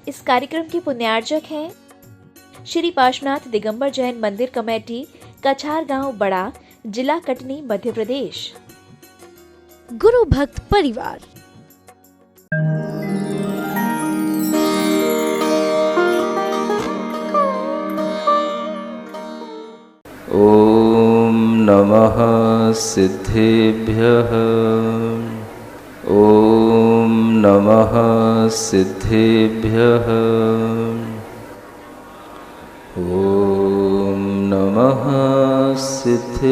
इस कार्यक्रम के पुण्यार्जक हैं श्री पार्श्वनाथ दिगंबर जैन मंदिर कमेटी, कछार गांव बड़ा, जिला कटनी, मध्य प्रदेश। गुरु भक्त परिवार। ओम नमः सिद्धेभ्यः। ओम नमः सिद्धेभ्यः। ओम नमः सिद्धेभ्यः।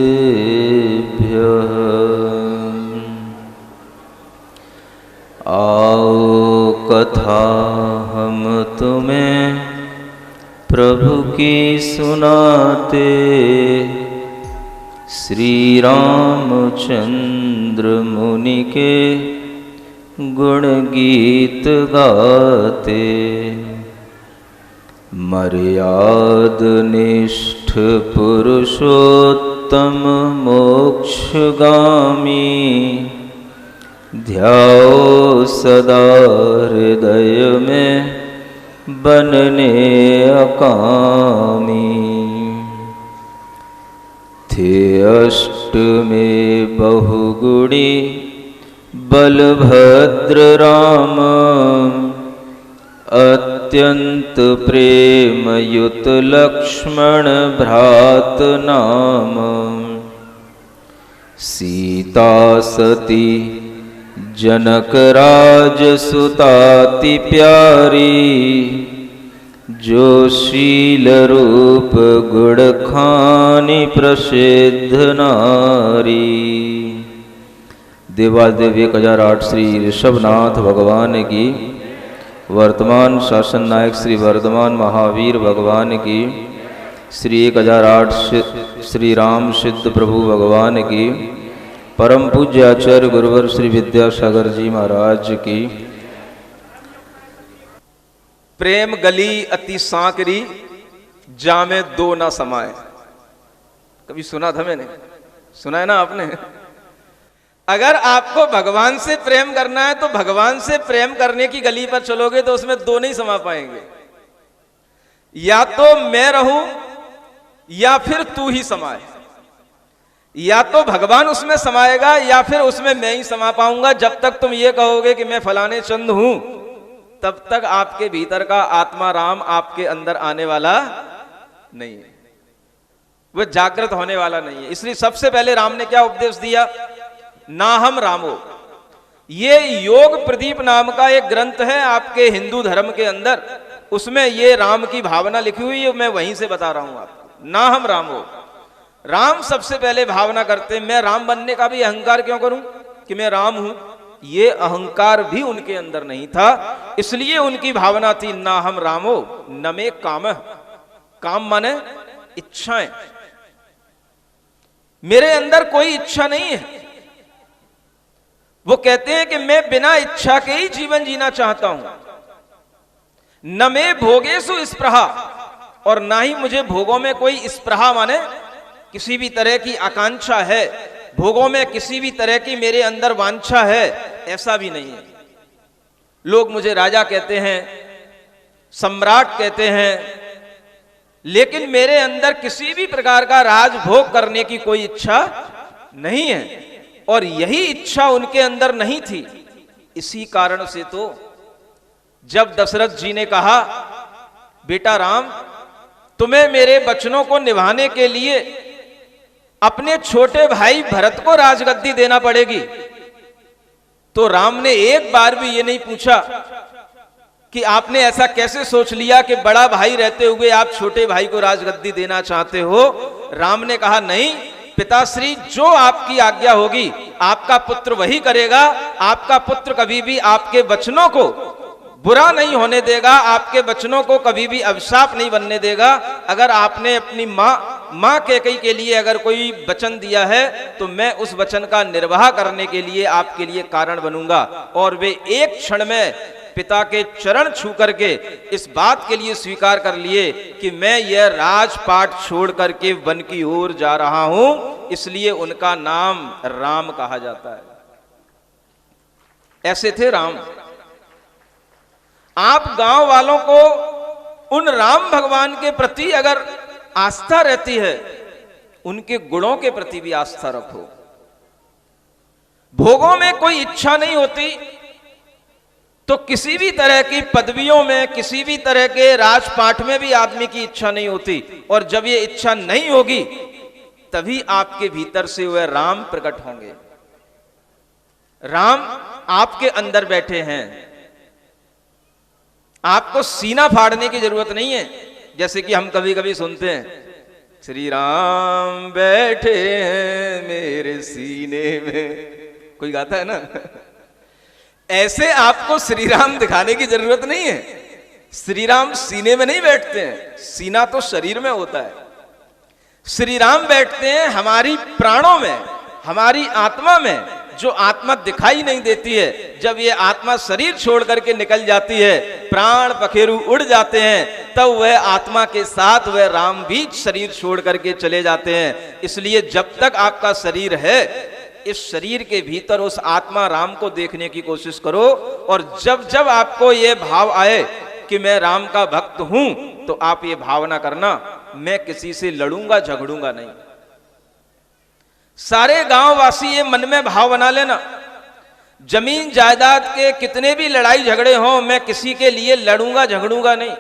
आओ कथा हम तुम्हें प्रभु की सुनाते, श्री रामचंद्र मुनि के गुण गीत गाते। मर्याद निष्ठ पुरुषोत्तम मोक्षगामी, ध्याओ सदा हृदय में बनने अकामी। थे अष्ट में बहुगुणी बलभद्र राम, अत्यंत प्रेम युत लक्ष्मण भ्रात नाम। सीता सती जनक राज सुताति प्यारी, जो शील रूप गुण खानी प्रसिद्ध नारी। देवादेव 1008 श्री ऋषभनाथ भगवान की, वर्तमान शासन नायक श्री वर्धमान महावीर भगवान की, श्री 1008 श्री राम सिद्ध प्रभु भगवान की, परम पूज्य आचार्य गुरुवर श्री विद्यासागर जी महाराज की। प्रेम गली अति सांकरी, जामे दो ना समाए। कभी सुना था मैंने? सुना है ना आपने? अगर आपको भगवान से प्रेम करना है तो भगवान से प्रेम करने की गली पर चलोगे तो उसमें दो नहीं समा पाएंगे। या तो मैं रहूं या फिर तू ही समाए। या तो भगवान उसमें समाएगा या फिर उसमें मैं ही समा पाऊंगा। जब तक तुम ये कहोगे कि मैं फलाने चंद हूं, तब तक आपके भीतर का आत्मा राम आपके अंदर आने वाला नहीं है, वह जागृत होने वाला नहीं है। इसलिए सबसे पहले राम ने क्या उपदेश दिया? ना हम रामो। ये योग प्रदीप नाम का एक ग्रंथ है आपके हिंदू धर्म के अंदर, उसमें ये राम की भावना लिखी हुई है, मैं वहीं से बता रहा हूं आपको। ना हम रामो। राम सबसे पहले भावना करते, मैं राम बनने का भी अहंकार क्यों करूं कि मैं राम हूं? ये अहंकार भी उनके अंदर नहीं था, इसलिए उनकी भावना थी ना हम रामो न में काम। काम माने इच्छाएं। मेरे अंदर कोई इच्छा नहीं है। वो कहते हैं कि मैं बिना इच्छा के ही जीवन जीना चाहता हूं। न में भोगेषु स्पृहा, और ना ही मुझे भोगों में कोई स्पृहा माने किसी भी तरह की आकांक्षा है, भोगों में किसी भी तरह की मेरे अंदर वांछा है, ऐसा भी नहीं है। लोग मुझे राजा कहते हैं, सम्राट कहते हैं, लेकिन मेरे अंदर किसी भी प्रकार का राजभोग करने की कोई इच्छा नहीं है। और यही इच्छा उनके अंदर नहीं थी। इसी कारण से तो जब दशरथ जी ने कहा, बेटा राम, तुम्हें मेरे वचनों को निभाने के लिए अपने छोटे भाई भरत को राजगद्दी देना पड़ेगी, तो राम ने एक बार भी ये नहीं पूछा कि आपने ऐसा कैसे सोच लिया कि बड़ा भाई रहते हुए आप छोटे भाई को राजगद्दी देना चाहते हो। राम ने कहा, नहीं पिताश्री, जो आपकी आज्ञा होगी आपका पुत्र वही करेगा। आपका पुत्र कभी भी आपके वचनों को बुरा नहीं होने देगा, आपके वचनों को कभी भी अभिशाप नहीं बनने देगा। अगर आपने अपनी माँ कैकेयी के लिए अगर कोई वचन दिया है तो मैं उस वचन का निर्वाह करने के लिए आपके लिए कारण बनूंगा। और वे एक क्षण में पिता के चरण छू करके इस बात के लिए स्वीकार कर लिए कि मैं यह राजपाट छोड़ करके वन की ओर जा रहा हूं, इसलिए उनका नाम राम कहा जाता है। ऐसे थे राम। आप गांव वालों को उन राम भगवान के प्रति अगर आस्था रहती है, उनके गुणों के प्रति भी आस्था रखो। भोगों में कोई इच्छा नहीं होती तो किसी भी तरह की पदवियों में, किसी भी तरह के राजपाट में भी आदमी की इच्छा नहीं होती। और जब ये इच्छा नहीं होगी तभी आपके भीतर से वह राम प्रकट होंगे। राम आपके अंदर बैठे हैं। आपको सीना फाड़ने की जरूरत नहीं है। जैसे कि हम कभी कभी सुनते हैं, श्री राम बैठे हैं मेरे सीने में, कोई गाता है ना। ऐसे आपको श्री राम दिखाने की जरूरत नहीं है। श्री राम सीने में नहीं बैठते हैं, सीना तो शरीर में होता है। श्री राम बैठते हैं हमारी प्राणों में, हमारी आत्मा में। जो आत्मा दिखाई नहीं देती है, जब ये आत्मा शरीर छोड़ करके निकल जाती है, प्राण पखेरु उड़ जाते हैं, तब वह आत्मा के साथ वह राम भी शरीर छोड़ करके चले जाते हैं। इसलिए जब तक आपका शरीर है, इस शरीर के भीतर उस आत्मा राम को देखने की कोशिश करो। और जब जब आपको यह भाव आए कि मैं राम का भक्त हूं, तो आप ये भावना करना, मैं किसी से लड़ूंगा झगड़ूंगा नहीं। सारे गांव वासी ये मन में भाव बना लेना, जमीन जायदाद के कितने भी लड़ाई झगड़े हों, मैं किसी के लिए लड़ूंगा झगड़ूंगा नहीं,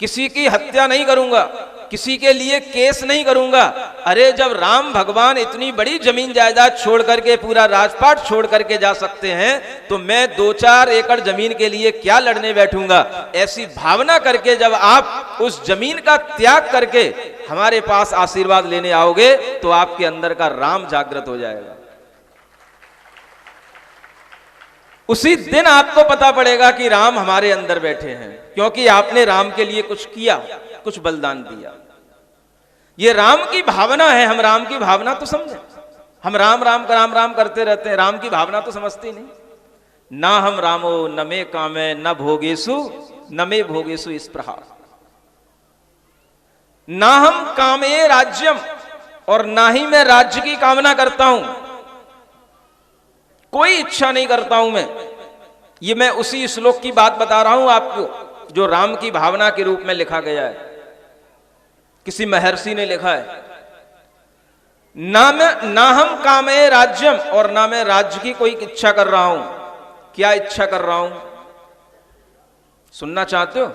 किसी की हत्या नहीं करूंगा, किसी के लिए केस नहीं करूंगा। अरे जब राम भगवान इतनी बड़ी जमीन जायदाद छोड़ करके, पूरा राजपाट छोड़ करके जा सकते हैं, तो मैं 2-4 एकड़ जमीन के लिए क्या लड़ने बैठूंगा। ऐसी भावना करके जब आप उस जमीन का त्याग करके हमारे पास आशीर्वाद लेने आओगे, तो आपके अंदर का राम जागृत हो जाएगा। उसी दिन आपको पता पड़ेगा कि राम हमारे अंदर बैठे हैं, क्योंकि आपने राम के लिए कुछ किया, कुछ बलिदान दिया। ये राम की भावना है। हम राम की भावना तो समझें। हम राम राम का राम राम करते रहते हैं, राम की भावना तो समझते नहीं। ना हम रामो न मे कामे न भोगेशु न मे भोगेशु इस प्रहार। ना हम कामे राज्यम, और ना ही मैं राज्य की कामना करता हूं। कोई इच्छा नहीं करता हूं मैं। ये मैं उसी श्लोक की बात बता रहा हूं आपको, जो राम की भावना के रूप में लिखा गया है। किसी महर्षि ने लिखा है, ना हम कामे राज्यम, और ना मैं राज्य की कोई इच्छा कर रहा हूं। क्या इच्छा कर रहा हूं, सुनना चाहते हो?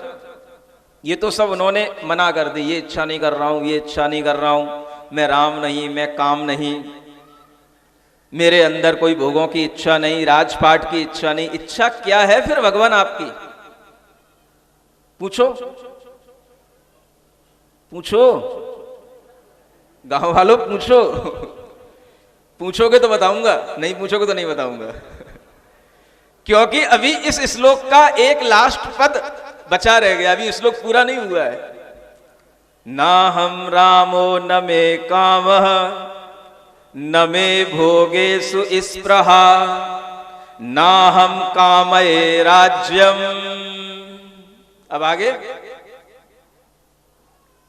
ये तो सब उन्होंने मना कर दी। ये इच्छा नहीं कर रहा हूं, ये इच्छा नहीं कर रहा हूं, मैं राम नहीं, मैं काम नहीं, मेरे अंदर कोई भोगों की इच्छा नहीं, राजपाट की इच्छा नहीं। इच्छा क्या है फिर भगवान आपकी? पूछो पूछो, गांव वालों पूछो। पूछोगे तो बताऊंगा, नहीं पूछोगे तो नहीं बताऊंगा। क्योंकि अभी इस श्लोक का एक लास्ट पद बचा रह गया, अभी श्लोक पूरा नहीं हुआ है। ना हम रामो न मे कामः न मे भोगेषु स्पृहा ना हम कामये राज्यम। अब आगे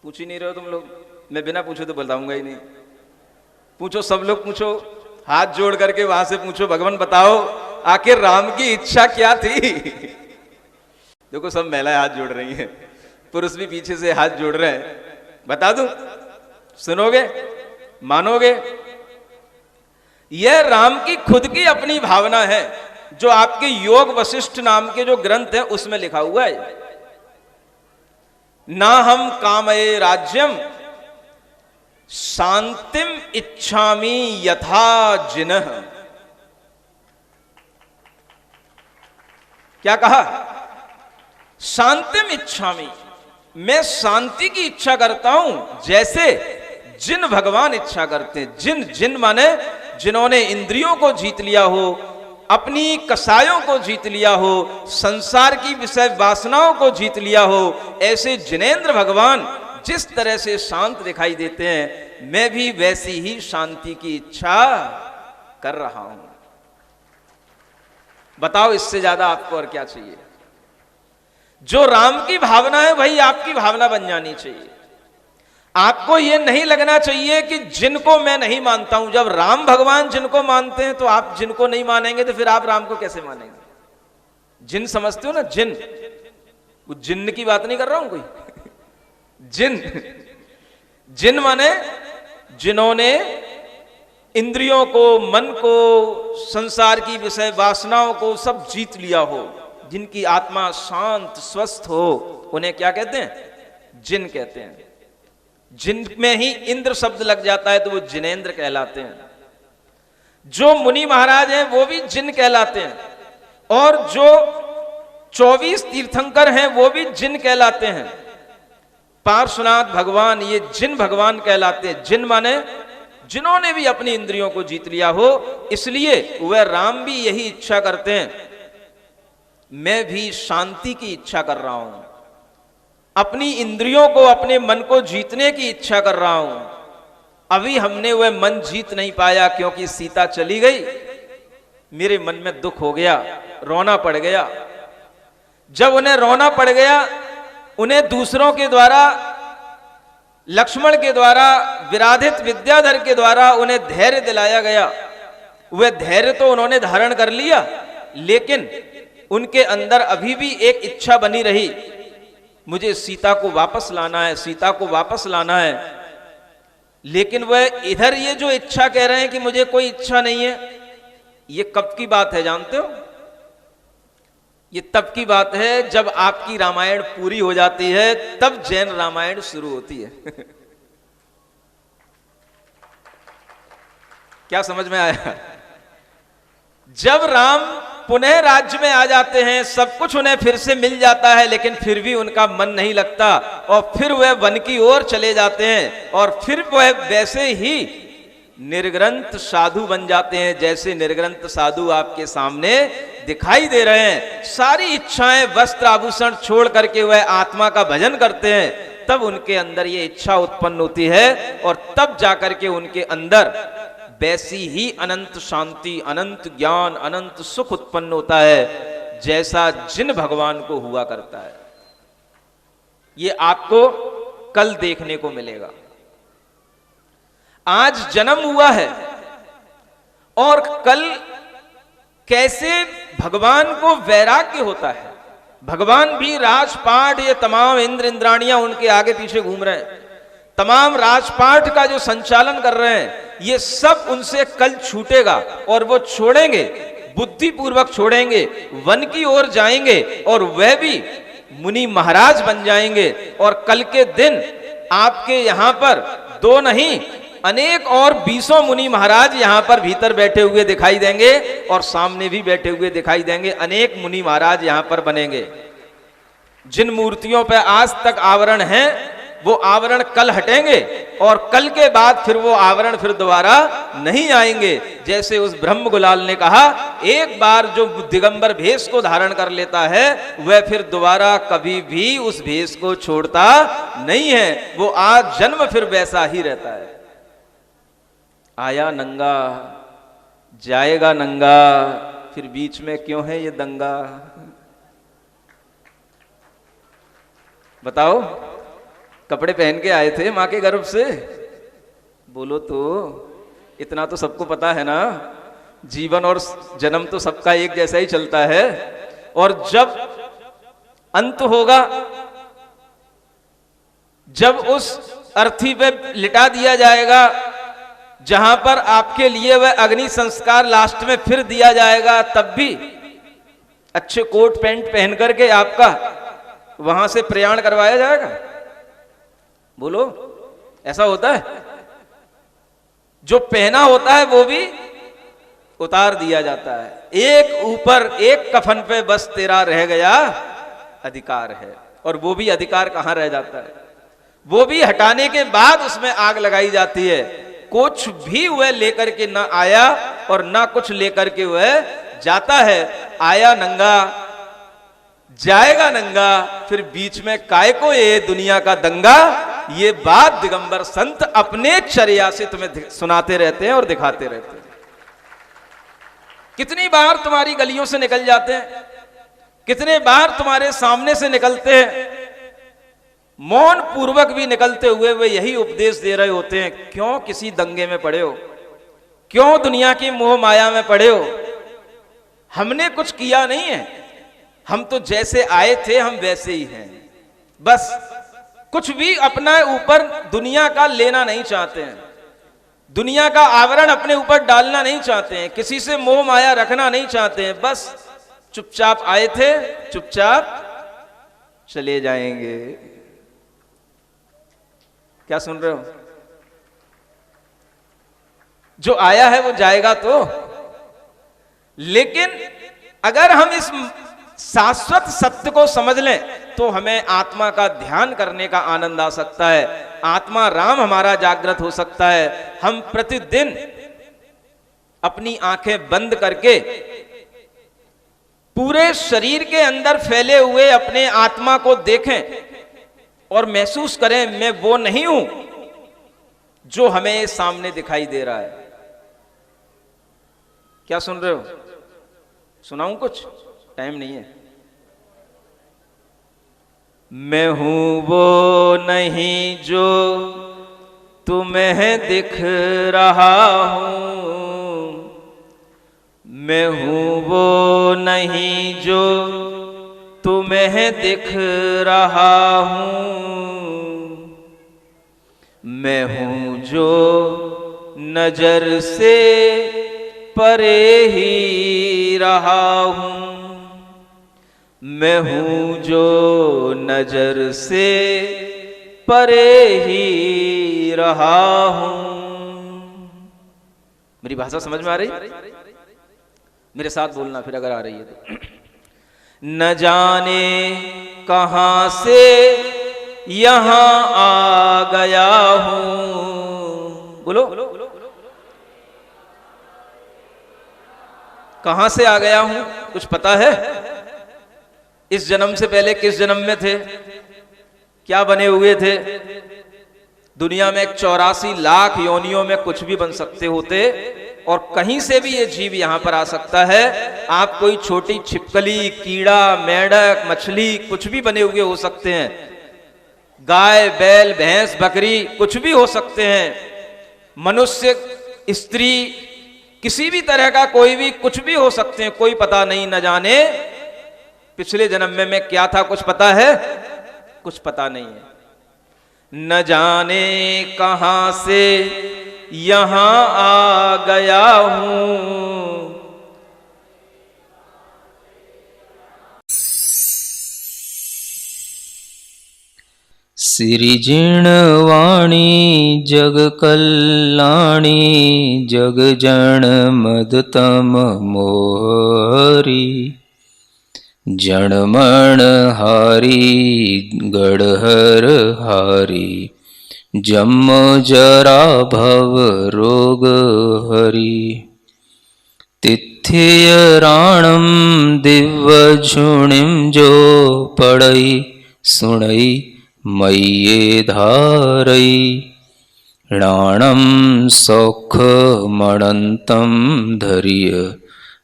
पूछ ही नहीं रहे हो तुम लोग। मैं बिना पूछे तो बताऊंगा ही नहीं। पूछो, सब लोग पूछो, हाथ जोड़ करके वहां से पूछो, भगवान बताओ आखिर राम की इच्छा क्या थी। देखो सब महिलाएं हाथ जोड़ रही हैं, पुरुष भी पीछे से हाथ जोड़ रहे हैं। बता दूं, सुनोगे, मानोगे? यह राम की खुद की अपनी भावना है, जो आपके योग वशिष्ठ नाम के जो ग्रंथ है उसमें लिखा हुआ है। ना हम कामये राज्यम शांतिम इच्छामि यथा जिनः। क्या कहा? शांतिम इच्छामि, मैं शांति की इच्छा करता हूं, जैसे जिन भगवान इच्छा करते हैं। जिन माने जिन्होंने इंद्रियों को जीत लिया हो, अपनी कसायों को जीत लिया हो, संसार की विषय वासनाओं को जीत लिया हो, ऐसे जिनेंद्र भगवान जिस तरह से शांत दिखाई देते हैं, मैं भी वैसी ही शांति की इच्छा कर रहा हूं। बताओ इससे ज्यादा आपको और क्या चाहिए? जो राम की भावना है वही आपकी भावना बन जानी चाहिए। आपको यह नहीं लगना चाहिए कि जिनको मैं नहीं मानता हूं। जब राम भगवान जिनको मानते हैं तो आप जिनको नहीं मानेंगे, तो फिर आप राम को कैसे मानेंगे? जिन समझते हो ना, जिन, कुछ जिन्न की बात नहीं कर रहा हूं कोई। जिन जिन माने जिन्होंने इंद्रियों को, मन को, संसार की विषय वासनाओं को सब जीत लिया हो, जिनकी आत्मा शांत स्वस्थ हो, उन्हें क्या कहते हैं? जिन कहते हैं। जिन में ही इंद्र शब्द लग जाता है तो वो जिनेंद्र कहलाते हैं। जो मुनि महाराज हैं वो भी जिन कहलाते हैं, और जो 24 तीर्थंकर हैं वो भी जिन कहलाते हैं। पार्श्वनाथ भगवान ये जिन भगवान कहलाते हैं। जिन माने जिन्होंने भी अपनी इंद्रियों को जीत लिया हो, इसलिए वह राम भी यही इच्छा करते हैं। मैं भी शांति की इच्छा कर रहा हूं, अपनी इंद्रियों को, अपने मन को जीतने की इच्छा कर रहा हूं। अभी हमने वह मन जीत नहीं पाया क्योंकि सीता चली गई। मेरे मन में दुख हो गया, रोना पड़ गया। जब उन्हें रोना पड़ गया, उन्हें दूसरों के द्वारा, लक्ष्मण के द्वारा, विराधित विद्याधर के द्वारा उन्हें धैर्य दिलाया गया। वह धैर्य तो उन्होंने धारण कर लिया, लेकिन उनके अंदर अभी भी एक इच्छा बनी रही, मुझे सीता को वापस लाना है, सीता को वापस लाना है। लेकिन वह इधर ये जो इच्छा कह रहे हैं कि मुझे कोई इच्छा नहीं है, ये कब की बात है जानते हो? ये तब की बात है जब आपकी रामायण पूरी हो जाती है, तब जैन रामायण शुरू होती है। क्या समझ में आया? जब राम पुनः राज्य में आ जाते हैं, सब कुछ उन्हें फिर से मिल जाता है, लेकिन फिर भी उनका मन नहीं लगता, और फिर वह वन की ओर चले जाते हैं, और फिर वह वैसे ही निर्ग्रंथ साधु बन जाते हैं, जैसे निर्ग्रंथ साधु आपके सामने दिखाई दे रहे हैं। सारी इच्छाएं, वस्त्र आभूषण छोड़ करके वह आत्मा का भजन करते हैं। तब उनके अंदर ये इच्छा उत्पन्न होती है, और तब जाकर के उनके अंदर वैसी ही अनंत शांति, अनंत ज्ञान, अनंत सुख उत्पन्न होता है, जैसा जिन भगवान को हुआ करता है। ये आपको कल देखने को मिलेगा। आज जन्म हुआ है, और कल कैसे भगवान को वैराग्य होता है। भगवान भी राजपाट, ये तमाम इंद्र इंद्राणियां उनके आगे पीछे घूम रहे हैं, तमाम राजपाट का जो संचालन कर रहे हैं, ये सब उनसे कल छूटेगा, और वो छोड़ेंगे, बुद्धिपूर्वक छोड़ेंगे, वन की ओर जाएंगे, और वह भी मुनि महाराज बन जाएंगे। और कल के दिन आपके यहां पर दो नहीं, अनेक और 20 मुनि महाराज यहां पर भीतर बैठे हुए दिखाई देंगे, और सामने भी बैठे हुए दिखाई देंगे। अनेक मुनि महाराज यहां पर बनेंगे। जिन मूर्तियों पर आज तक आवरण हैं, वो आवरण कल हटेंगे, और कल के बाद फिर वो आवरण फिर दोबारा नहीं आएंगे। जैसे उस ब्रह्म गुलाल ने कहा, एक बार जो दिगंबर भेष को धारण कर लेता है, वह फिर दोबारा कभी भी उस भेष को छोड़ता नहीं है। वो आज जन्म फिर वैसा ही रहता है। आया नंगा, जाएगा नंगा, फिर बीच में क्यों है ये दंगा? बताओ, कपड़े पहन के आए थे मां के गर्भ से, बोलो तो, इतना तो सबको पता है ना, जीवन और जन्म तो सबका एक जैसा ही चलता है। और जब अंत होगा, जब उस अर्थी पे लिटा दिया जाएगा, जहां पर आपके लिए वह अग्नि संस्कार लास्ट में फिर दिया जाएगा, तब भी अच्छे कोट पैंट पहन करके आपका वहां से प्रयाण करवाया जाएगा। बोलो, ऐसा होता है? जो पहना होता है वो भी उतार दिया जाता है। एक ऊपर एक कफन पे बस तेरा रह गया अधिकार है, और वो भी अधिकार कहां रह जाता है? वो भी हटाने के बाद उसमें आग लगाई जाती है। कुछ भी वह लेकर के ना आया और ना कुछ लेकर के वह जाता है। आया नंगा, जाएगा नंगा, फिर बीच में काय को ये दुनिया का दंगा। ये बात दिगंबर संत अपने चर्या से तुम्हें सुनाते रहते हैं और दिखाते रहते हैं। कितनी बार तुम्हारी गलियों से निकल जाते हैं, कितने बार तुम्हारे सामने से निकलते हैं, मौन पूर्वक भी निकलते हुए वे यही उपदेश दे रहे होते हैं, क्यों किसी दंगे में पड़े हो, क्यों दुनिया की मोह माया में पड़े हो। हमने कुछ किया नहीं है, हम तो जैसे आए थे हम वैसे ही हैं, बस कुछ भी अपना ऊपर दुनिया का लेना नहीं चाहते हैं, दुनिया का आवरण अपने ऊपर डालना नहीं चाहते हैं, किसी से मोह माया रखना नहीं चाहते हैं, बस चुपचाप आए थे चुपचाप चले जाएंगे। क्या सुन रहे हो? जो आया है वो जाएगा तो, लेकिन अगर हम इस शाश्वत सत्य को समझ लें तो हमें आत्मा का ध्यान करने का आनंद आ सकता है, आत्मा राम हमारा जागृत हो सकता है। हम प्रतिदिन अपनी आंखें बंद करके पूरे शरीर के अंदर फैले हुए अपने आत्मा को देखें और महसूस करें मैं वो नहीं हूं जो हमें सामने दिखाई दे रहा है। क्या सुन रहे हो? सुनाऊं कुछ? टाइम नहीं है। मैं हूं वो नहीं जो तुम्हें दिख रहा हूं, मैं हूं वो नहीं जो तुम्हें दिख रहा हूं, मैं हूं जो नजर से परे ही रहा हूं, मैं हूं जो नजर से परे ही रहा हूं। मेरी भाषा समझ में आ रही? मेरे साथ बोलना फिर अगर आ रही है तो। न जाने कहां से यहां आ गया हूं, बोलो कहां से आ गया हूं? कुछ पता है? इस जन्म से पहले किस जन्म में थे? क्या बने हुए थे? दुनिया में 84 लाख योनियों में कुछ भी बन सकते होते और कहीं से भी ये जीव यहां पर आ सकता है। आप कोई छोटी छिपकली, कीड़ा, मेंढक, मछली कुछ भी बने हुए हो सकते हैं, गाय, बैल, भैंस, बकरी कुछ भी हो सकते हैं, मनुष्य, स्त्री, किसी भी तरह का कोई भी कुछ भी हो सकते हैं, कोई पता नहीं। न जाने पिछले जन्म में मैं क्या था, कुछ पता है? कुछ पता नहीं है। न जाने कहां से यहां आ गया हूं, सिरिजिणवाणी जग कल्याणी जग जन मदतम मोहरी, जनमण हारी गढ़हर हारी, जम जरा भव रोग हरि, तिथ्य राणम दिव्य झुणिम जो पड़ई सुणई मय्ये धारई, राणम सौख मणंतम धर्य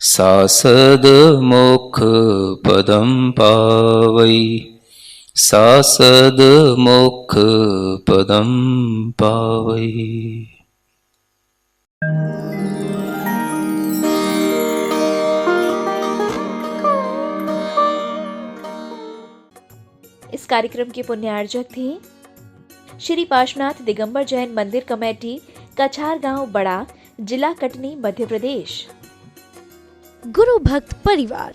सासद मोक्ष पदम पावई, सासद मोक्ष पदम पावई। इस कार्यक्रम के पुण्यार्जक थे श्री पार्श्वनाथ दिगंबर जैन मंदिर कमेटी, कछार गांव बड़ा, जिला कटनी, मध्य प्रदेश। गुरु भक्त परिवार।